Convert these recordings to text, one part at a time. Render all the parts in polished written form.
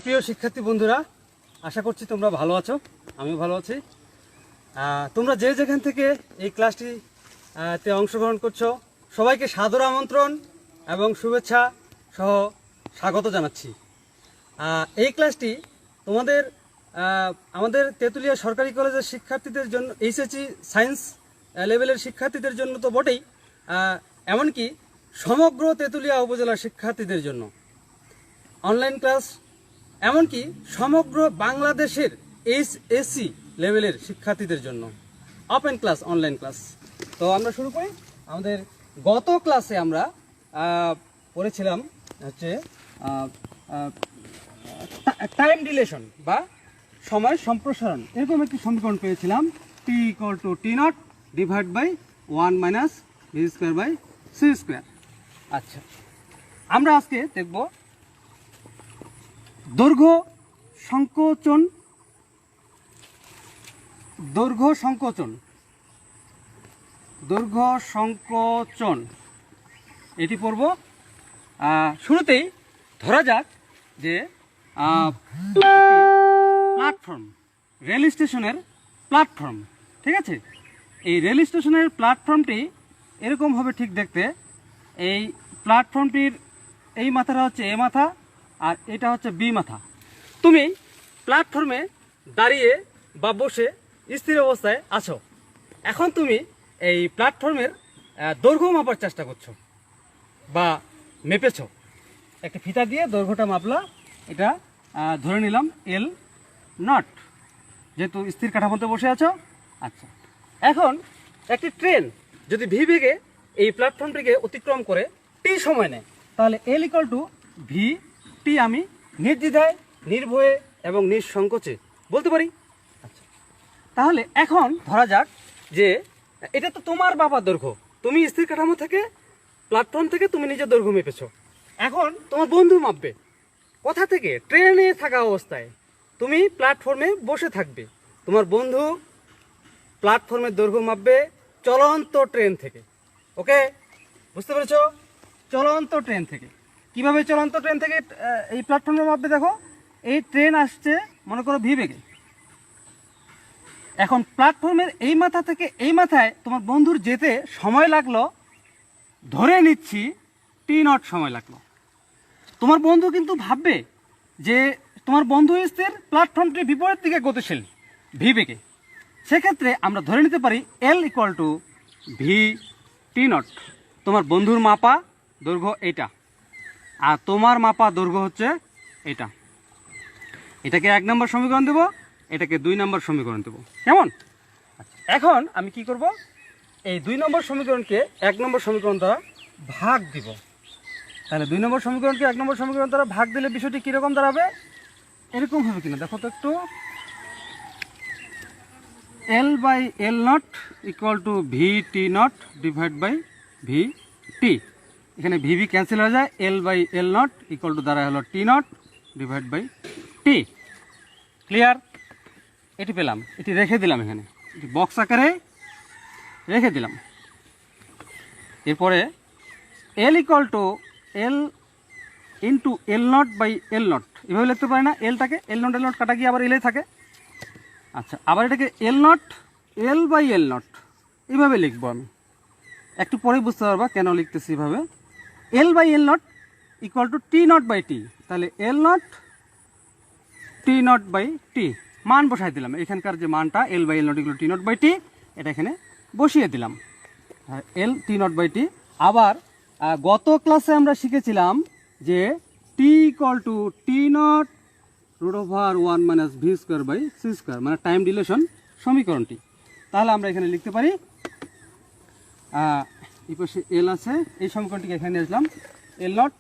প্রিয় শিক্ষার্থী বন্ধুরা, আশা করছি তোমরা ভালো আছো। আমিও ভালো আছি। তোমরা যে যেখান থেকে এই ক্লাসটি তে অংশগ্রহণ করছো সবাইকে সাদর আমন্ত্রণ এবং শুভেচ্ছা সহ স্বাগত জানাচ্ছি। এই ক্লাসটি তোমাদের আমাদের তেঁতুলিয়া সরকারি কলেজের শিক্ষার্থীদের জন্য, এইচএসসি সায়েন্স লেভেলের শিক্ষার্থীদের জন্য তো বটেই, এমনকি সমগ্র তেঁতুলিয়া উপজেলার শিক্ষার্থীদের জন্য অনলাইন ক্লাস, এমনকি সমগ্র বাংলাদেশের এইচএসসি লেভেলের শিক্ষার্থীদের জন্য ওপেন ক্লাস, অনলাইন ক্লাস। তো আমরা শুরু করি। আমাদের গত ক্লাসে আমরা পড়েছিলাম হচ্ছে টাইম ডিলেশন বা সময় সম্প্রসারণ। এরকম একটি সমীকরণ পেয়েছিলাম, T equal to T nought divide by 1 minus V square by C square. আচ্ছা, আমরা আজকে দেখব দৈর্ঘ্য সংকোচন, দৈর্ঘ্য সংকোচন এটি পড়ব। শুরুতেই ধরা যাক যে প্ল্যাটফর্ম, রেল স্টেশনের প্ল্যাটফর্ম, ঠিক আছে। এই রেল স্টেশনের প্ল্যাটফর্মটি এরকম হবে ঠিক দেখতে। এই প্ল্যাটফর্মটির এই মাথাটা হচ্ছে এ মাথা আর এটা হচ্ছে বি মাথা। তুমি প্ল্যাটফর্মে দাঁড়িয়ে বা বসে স্থির অবস্থায় আছো। এখন তুমি এই প্ল্যাটফর্মের দৈর্ঘ্য মাপার চেষ্টা করছো বা মেপেছো। একটা ফিতা দিয়ে দৈর্ঘ্যটা মাপলা, এটা ধরে নিলাম এল নট, যেহেতু স্থির কাঠামোতে বসে আছো। আচ্ছা, এখন একটি ট্রেন যদি ভি বেগে এই প্ল্যাটফর্মটিকে অতিক্রম করে টি সময় নেয়, তাহলে এল ইকুয়াল টু ভি টি আমি নির্দ্বিধায়, নির্ভয়ে এবং নিঃসংকোচে বলতে পারি। আচ্ছা, তাহলে এখন ধরা যাক যে এটা তো তোমার বাবার দৈর্ঘ্য, তুমি স্থির কাঠামো থেকে, প্ল্যাটফর্ম থেকে তুমি নিজের দৈর্ঘ্য মেপেছো। এখন তোমার বন্ধু মাপবে কোথা থেকে? ট্রেনে থাকা অবস্থায় তুমি প্ল্যাটফর্মে বসে থাকবে, তোমার বন্ধু প্ল্যাটফর্মের দৈর্ঘ্য মাপবে চলন্ত ট্রেন থেকে। ওকে, বুঝতে পেরেছো? চলন্ত ট্রেন থেকে। কিভাবে চলন্ত ট্রেন থেকে এই প্ল্যাটফর্মে মাপবে? দেখো, এই ট্রেন আসছে মনে করো ভি বেগে। এখন প্ল্যাটফর্মের এই মাথা থেকে এই মাথায় তোমার বন্ধুর যেতে সময় লাগলো, ধরে নিচ্ছি টি নট সময় লাগলো। তোমার বন্ধু কিন্তু ভাববে যে তোমার বন্ধু স্থির, প্ল্যাটফর্মটি বিপরীত দিকে গতিশীল ভি বেগে। সেক্ষেত্রে আমরা ধরে নিতে পারি L equal to V T nought. তোমার বন্ধুর মাপা দৈর্ঘ্য এইটা আর তোমার মাপা দৈর্ঘ্য হচ্ছে এটা। এটাকে 1 নম্বর সমীকরণ দেবো, এটাকে 2 নম্বর সমীকরণ দেবো। কেমন? এখন আমি কি করব, এই 2 নম্বর সমীকরণকে 1 নম্বর সমীকরণ দ্বারা ভাগ দিব। তাহলে 2 নম্বর সমীকরণকে 1 নম্বর সমীকরণ দ্বারা ভাগ দিলে বিষয়টি কীরকম দাঁড়াবে? এরকম হবে কিনা দেখো তো একটু। L by L nought equal to V T nought divide by V T. এখানে ভিভি ক্যান্সেল হয়ে যায়, L by L nought equal to দাঁড়ায় হলো T nought divide by T. Clear? এটি পেলাম, এটি রেখে দিলাম, এখানে এটি বক্স আকারে রেখে দিলাম। এরপরে L equal to L into L nought by L nought, এভাবে লিখতে পারি না? এলটাকে এল নট কাটা গিয়ে আবার এলে থাকে। আচ্ছা, আবার এটাকে L nought L by L nought এইভাবে লিখবো আমি। একটু পরে বুঝতে পারবা কেন লিখতেছি এভাবে। L by L nought equal to T not by T. তাহলে L not T not by T মান বসাই দিলাম। এখানকার যে মানটা L by L nought equal T not by T, এটা এখানে বসিয়ে দিলাম, এল টি নট বাই টি। আবার গত ক্লাসে আমরা শিখেছিলাম যে T equal to T naught root over 1 minus V square by C square, মানে টাইম ডিলেশন সমীকরণটি। তাহলে আমরা এখানে লিখতে পারি, এই পাশে এল আছে, এই সমীকরণটিকে এখানে নিয়ে আসলাম, L not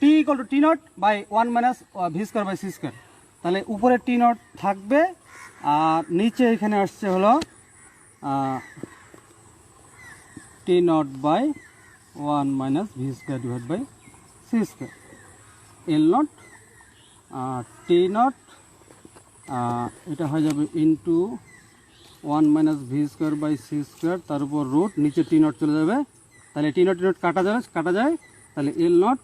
T equal to T not by 1 minus V square by C square. তাহলে উপরে টি নট থাকবে আর নিচে এখানে আসছে হলো T not by 1 minus V square divide by C square. L not T naught এটা হয়ে যাবে into 1 minus V square by C square, তার উপর রুট, নিচে টি নট চলে যাবে। তাহলে টি নট কাটা যায়, তাহলে L naught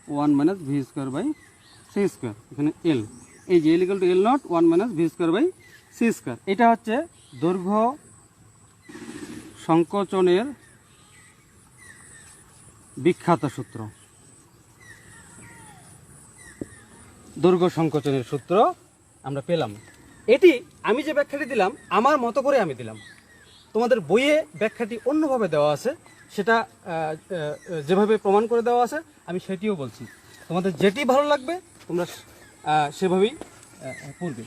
one minus V square by C square, এখানে এল, এই যে L equal to L naught one minus V square by C square. এটা হচ্ছে দৈর্ঘ্য সংকোচনের বিখ্যাত সূত্র, দৈর্ঘ্য সংকোচনের সূত্র আমরা পেলাম। এটি আমি যে ব্যাখ্যাটি দিলাম আমার মতো করে আমি দিলাম, তোমাদের বইয়ে ব্যাখ্যাটি অন্যভাবে দেওয়া আছে, সেটা যেভাবে প্রমাণ করে দেওয়া আছে আমি সেটিও বলছি, তোমাদের যেটি ভালো লাগবে তোমরা সেভাবেই করবে,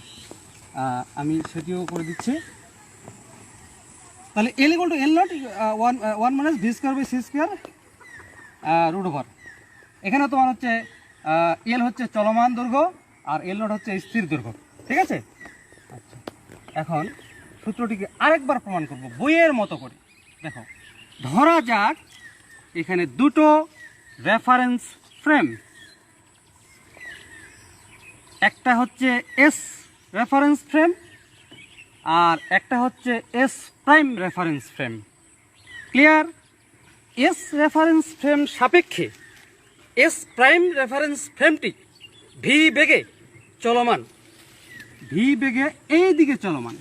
আমি সেটিও করে দিচ্ছি। তাহলে L equal to L naught one minus V square by C square root over, এখানে তোমার হচ্ছে এল হচ্ছে চলমান দৈর্ঘ্য আর এল নট হচ্ছে স্থির দৈর্ঘ্য, ঠিক আছে। আচ্ছা, এখন সূত্রটিকে আরেকবার প্রমাণ করব বইয়ের মতো করে। দেখো, ধরা যাক এখানে দুটো রেফারেন্স ফ্রেম, একটা হচ্ছে এস রেফারেন্স ফ্রেম আর একটা হচ্ছে S prime reference frame. Clear? S reference frame সাপেক্ষে এস প্রাইম রেফারেন্স ফ্রেমটি ভি বেগে চলমান, ভি বেগে এই দিকে চলমান।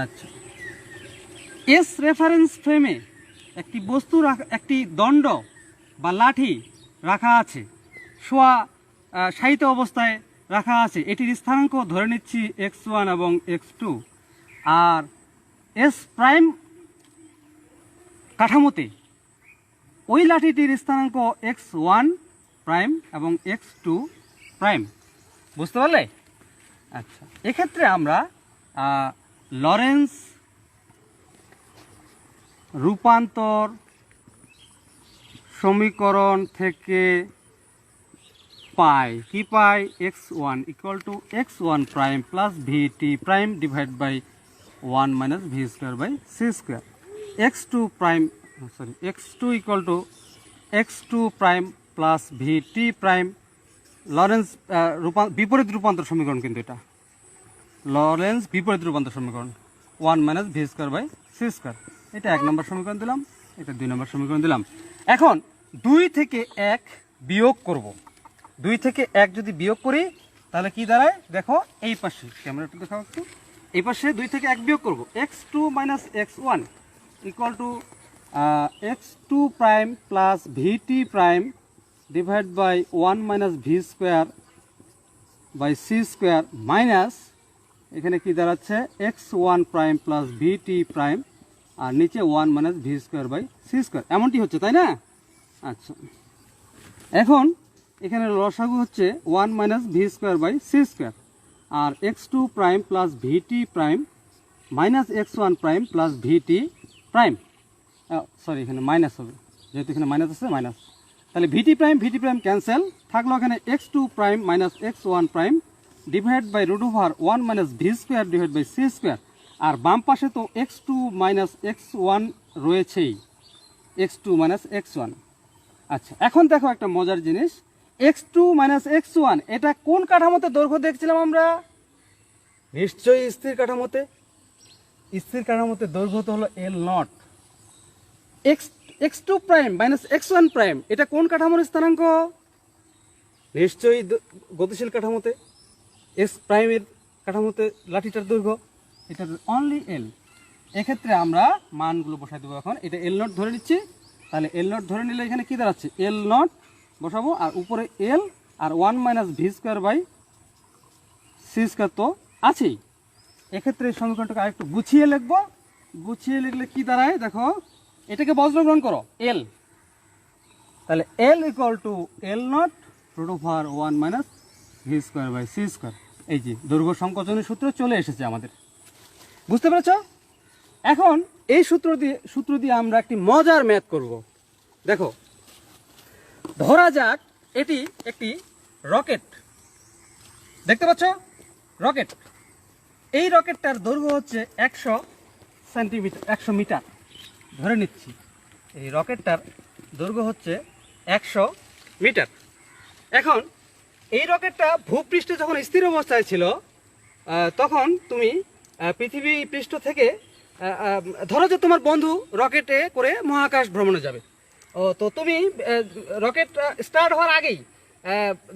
আচ্ছা, এস রেফারেন্স ফ্রেমে একটি বস্তু একটি দণ্ড বা লাঠি রাখা আছে, শোয়া শায়িত অবস্থায় রাখা আছে, এটির স্থানাঙ্ক ধরে নিচ্ছি x1 এবং x2, আর এস প্রাইম কাঠামোতে ওই লাঠিটির স্থানাঙ্ক x1 প্রাইম এবং x2 প্রাইম। বুঝতে পারলে? আচ্ছা, এক্ষেত্রে আমরা লরেন্স রূপান্তর সমীকরণ থেকে পাই, কি পাই? x1 equal to x1 prime plus VT prime divide by 1 minus V square by C square, x2 prime sorry x2 equal to x2 prime plus VT prime. Lorentz বিপরীত রূপান্তর সমীকরণ, কিন্তু এটা লরেন্স বিপরীত রূপান্তর সমীকরণ 1 minus V square by C square. এটা 1 নম্বর সমীকরণ দিলাম, এটা 2 নম্বর সমীকরণ দিলাম। এখন 2 থেকে 1 বিয়োগ করব, 2 থেকে 1 যদি বিয়োগ করি তাহলে কি দাঁড়ায়? দেখো এই পাশে, ক্যামেরা একটু দেখাও একটু, এই পাশে 2 থেকে 1 বিয়োগ করব, x2 minus x1 equal to x2 prime plus VT prime divide by 1 minus V square by C square minus এখানে কি দাঁড়াচ্ছে x1 prime plus VT prime আর নিচে 1 minus V square by C square, এমনটি হচ্ছে, তাই না? আচ্ছা, এখন এখানে লসাগু হচ্ছে 1 minus V square by C square আর x2 prime plus VT prime minus x1 prime plus VT prime, sorry এখানে মাইনাস হবে, যেহেতু এখানে মাইনাস আছে মাইনাস, তাহলে ভিটি প্রাইম ক্যান্সেল, থাকলো এখানে x2 prime minus x1 prime divide by root over 1 minus V square divide by C square, আর বাম পাশে তো x2 মাইনাস x1 রয়েছেই, x2 মাইনাস x1। আচ্ছা, এখন দেখো একটা মজার জিনিস, x2 মাইনাস x1 এটা কোন কাঠামোতে দৈর্ঘ্য দেখছিলাম আমরা? নিশ্চয়ই স্থির কাঠামোতে। স্থির কাঠামোতে দৈর্ঘ্য তো হলো L naught. x2 prime minus x1 prime এটা কোন কাঠামোর স্থানাঙ্ক? নিশ্চয়ই গতিশীল কাঠামোতে, এস প্রাইমের কাঠামোতে লাঠিটার দৈর্ঘ্য, এটা অনলি এল। এক্ষেত্রে আমরা মানগুলো বসাই দেবো। এখন এটা এল নট ধরে নিচ্ছি, তাহলে এল নট ধরে নিলে এখানে কি দাঁড়াচ্ছে? এল নট বসাবো আর উপরে এল আর 1 minus V square by C square তো আছেই। এক্ষেত্রে এই সমীকরণটাকে আরেকটু গুছিয়ে লিখবো, গুছিয়ে লিখলে কি দাঁড়ায় দেখো, এটাকে বজ্র গ্রহণ করো এল, তাহলে L equal to L naught root over 1 minus V square by C square. এই যে দৈর্ঘ্য সংকোচনের সূত্র চলে এসেছে আমাদের, বুঝতে পেরেছ? এখন এই সূত্র দিয়ে আমরা একটি মজার ম্যাথ করব। দেখো, ধরা যাক এটি একটি রকেট, দেখতে পাচ্ছ রকেট, এই রকেটটার দৈর্ঘ্য হচ্ছে 100 সেন্টিমিটার, 100 মিটার ধরে নিচ্ছি। এই রকেটটার দৈর্ঘ্য হচ্ছে 100 মিটার। এখন এই রকেটটা ভূপৃষ্ঠে যখন স্থির অবস্থায় ছিল তখন তুমি পৃথিবী পৃষ্ঠ থেকে ধরো যে তোমার বন্ধু রকেটে করে মহাকাশ ভ্রমণে যাবে, ও তো তুমি রকেট স্টার্ট হওয়ার আগেই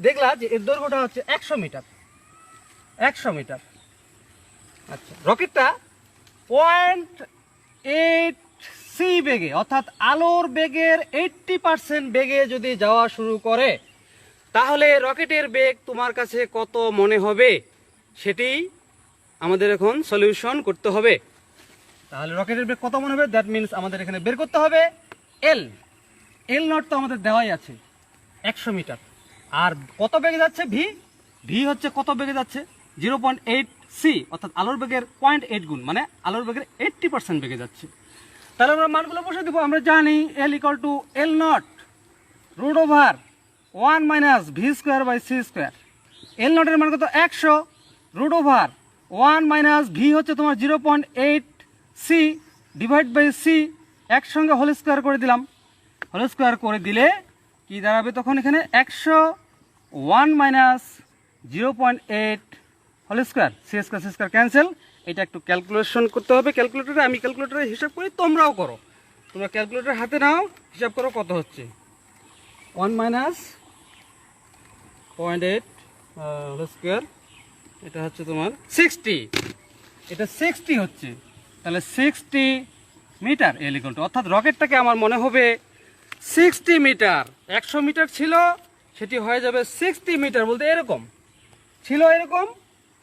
দেখলা যে এর দৈর্ঘ্যটা হচ্ছে 100 মিটার। 100 মিটার। আচ্ছা, রকেটটা 0.8 বেগে অর্থাৎ আলোর বেগের 80% বেগে যদি যাওয়া শুরু করে, তাহলে রকেটের বেগ তোমার কাছে কত মনে হবে সেটি আমাদের এখন সলিউশন করতে হবে। তাহলে রকেটের বেগ কত মনে হবে, দ্যাট মিনস আমাদের এখানে বের করতে হবে এল নট তো আমাদের দেওয়াই আছে 100 মিটার। আর কত বেগে যাচ্ছে ভি হচ্ছে কত বেগে যাচ্ছে 0.8 অর্থাৎ আলোর বেগের 0.8 গুণ, মানে আলোর বেগের 80% বেগে যাচ্ছে। তাহলে আমরা মানগুলো বসে দেবো। আমরা জানি L equal to L naught root over 1 minus V square by C square. L নটের মান কত 100, রুট ওভার 1 মাইনাস ভি হচ্ছে তোমার 0.8 সি ডিভাইড বাই সি, একসঙ্গে হোল স্কোয়ার করে দিলাম। হোল স্কোয়ার করে দিলে কি দাঁড়াবে তখন এখানে 101 minus 0.8 whole square, C square cancel. এটা একটু ক্যালকুলেশন করতে হবে ক্যালকুলেটরে। আমি ক্যালকুলেটরে হিসাব করি, তোমরাও করো। তোমরা ক্যালকুলেটর হাতে নাও, হিসাব করো কত হচ্ছে। 1 মাইনাস 0.8 হোল স্কোয়ার, এটা হচ্ছে তোমার 60। এটা 60 হচ্ছে, তাহলে 60 মিটার এল ইকুয়াল টু, অর্থাৎ রকেটটাকে আমার মনে হবে 60 মিটার। 100 মিটার ছিল, সেটি হয়ে যাবে 60 মিটার। বলতে এরকম ছিল, এরকম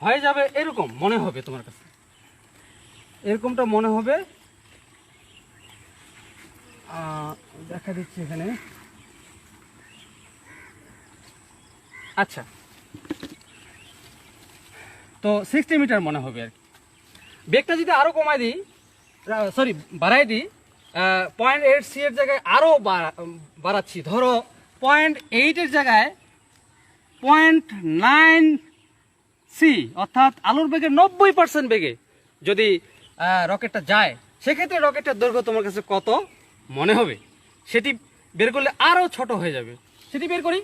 হয়ে যাবে, এরকম মনে হবে তোমার কাছে, এরকমটা মনে হবে। দেখা দিচ্ছি এখানে। আচ্ছা, তো 60 মিটার মনে হবে আর কি। বেগটা যদি আরও কমাই দিই, সরি বাড়াই দিই, 0.8 সি এর জায়গায় আরও বাড়াচ্ছি, ধরো 0.8 এর জায়গায় 0.9 সি, অর্থাৎ আলোর বেগের 90% বেগে যদি রকেটটা যায়, সেক্ষেত্রে রকেটটার দৈর্ঘ্য তোমার কাছে কত মনে হবে সেটি বের করলে আরও ছোট হয়ে যাবে। সেটি বের করি,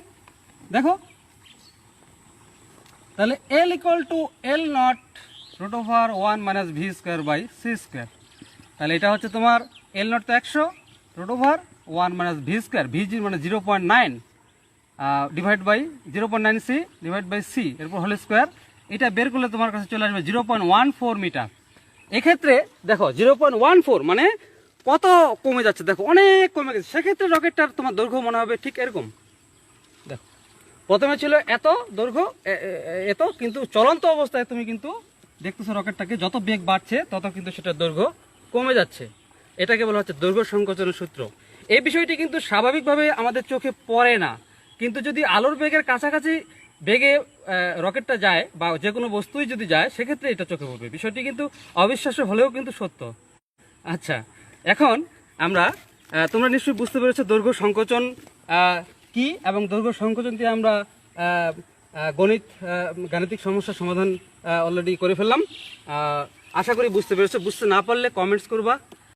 দেখো। তাহলে L equal to L naught root over 1 minus V square by C square. তাহলে এটা হচ্ছে তোমার এল নট তো 100, root over 1 minus V square, V G মানে 0.9 divide by 0.9 C divide by C, এরপর হোল স্কোয়ার। এটা বের করলে তোমার কাছে চলে আসবে 0.14 মিটার। এক্ষেত্রে দেখো 0.14 মানে কত কমে যাচ্ছে, দেখো অনেক কমে গেছে। সেক্ষেত্রে রকেটটার তোমার দৈর্ঘ্য মনে হবে ঠিক এরকম। দেখো প্রথমে ছিল এত দৈর্ঘ্য, এত, কিন্তু চলন্ত অবস্থায় তুমি কিন্তু দেখতেছো রকেটটাকে যত বেগ বাড়ছে তত কিন্তু সেটার দৈর্ঘ্য কমে যাচ্ছে। এটাকে বলা হচ্ছে দৈর্ঘ্য সংকোচনের সূত্র। এই বিষয়টি কিন্তু স্বাভাবিকভাবে আমাদের চোখে পড়ে না, কিন্তু যদি আলোর বেগের কাছাকাছি বেগে রকেটটা যায় বা যে কোনো বস্তুই যদি যায়, সেক্ষেত্রে এটা চোখে পড়বে। বিষয়টি কিন্তু অবিশ্বাস্য হলেও কিন্তু সত্য। আচ্ছা, এখন আমরা তোমরা নিশ্চয়ই বুঝতে পেরেছো দৈর্ঘ্য সংকোচন কি, এবং দৈর্ঘ্য সংকোচন দিয়ে আমরা গাণিতিক সমস্যার সমাধান অলরেডি করে ফেললাম। আশা করি বুঝতে পেরেছো। বুঝতে না পারলে কমেন্টস করবা।